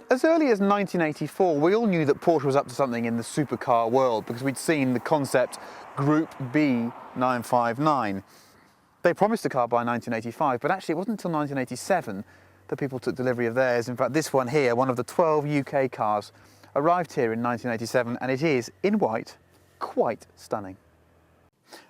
As early as 1984, we all knew that Porsche was up to something in the supercar world because we'd seen the concept Group B 959. They promised a car by 1985, but actually it wasn't until 1987 that people took delivery of theirs. In fact, this one here, one of the 12 UK cars, arrived here in 1987, and it is, in white, quite stunning.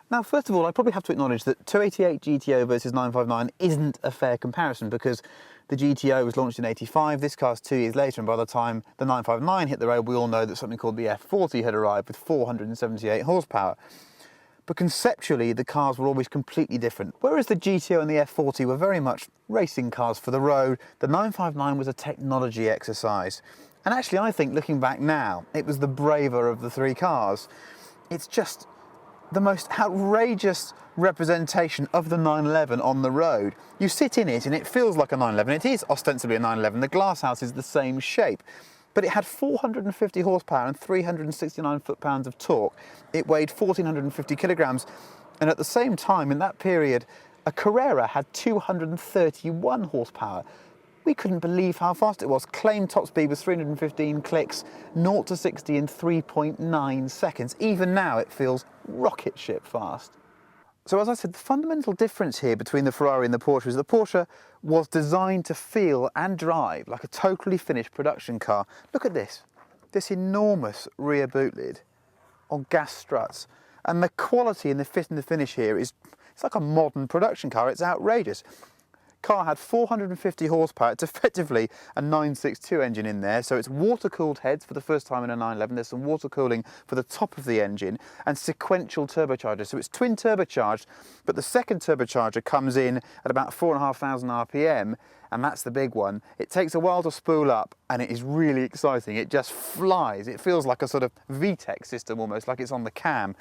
Now, first of all, I probably have to acknowledge that 288 GTO versus 959 isn't a fair comparison because the GTO was launched in 85, this car's 2 years later, and by the time the 959 hit the road, we all know that something called the F40 had arrived with 478 horsepower. But conceptually, the cars were always completely different. Whereas the GTO and the F40 were very much racing cars for the road, the 959 was a technology exercise. And actually, I think, looking back now, it was the braver of the three cars. It's just the most outrageous representation of the 911 on the road. You sit in it and it feels like a 911. It is ostensibly a 911. The glasshouse is the same shape, but it had 450 horsepower and 369 foot-pounds of torque. It weighed 1,450 kilograms, and at the same time, in that period, a Carrera had 231 horsepower. We couldn't believe how fast it was. Claimed top speed was 315 clicks, 0 to 60 in 3.9 seconds. Even now it feels rocket ship fast. So as I said, the fundamental difference here between the Ferrari and the Porsche is the Porsche was designed to feel and drive like a totally finished production car. Look at this enormous rear boot lid on gas struts. And the quality and the fit and the finish here it's like a modern production car. It's outrageous. Car had 450 horsepower. It's effectively a 962 engine in there, so it's water-cooled heads for the first time in a 911. There's some water cooling for the top of the engine and sequential turbochargers. So it's twin turbocharged, but the second turbocharger comes in at about 4,500 RPM, and that's the big one. It takes a while to spool up, and it is really exciting. It just flies. It feels like a sort of VTEC system almost, like it's on the cam.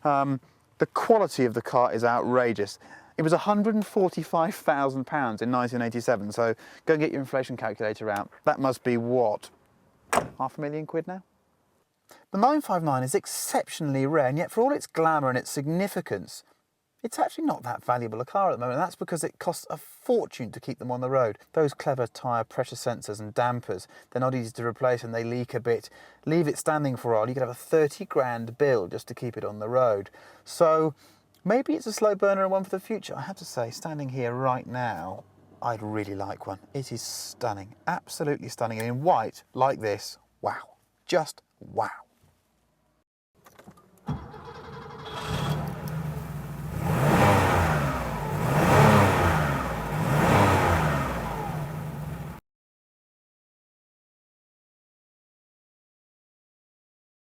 The quality of the car is outrageous. It was £145,000 in 1987, so go and get your inflation calculator out. That must be, what, £500,000 now? The 959 is exceptionally rare, and yet for all its glamour and its significance, it's actually not that valuable a car at the moment, and that's because it costs a fortune to keep them on the road. Those clever tyre pressure sensors and dampers, they're not easy to replace and they leak a bit. Leave it standing for a while, you could have a 30 grand bill just to keep it on the road. So maybe it's a slow burner and one for the future. I have to say, standing here right now, I'd really like one. It is stunning, absolutely stunning. And in white, like this, wow, just wow.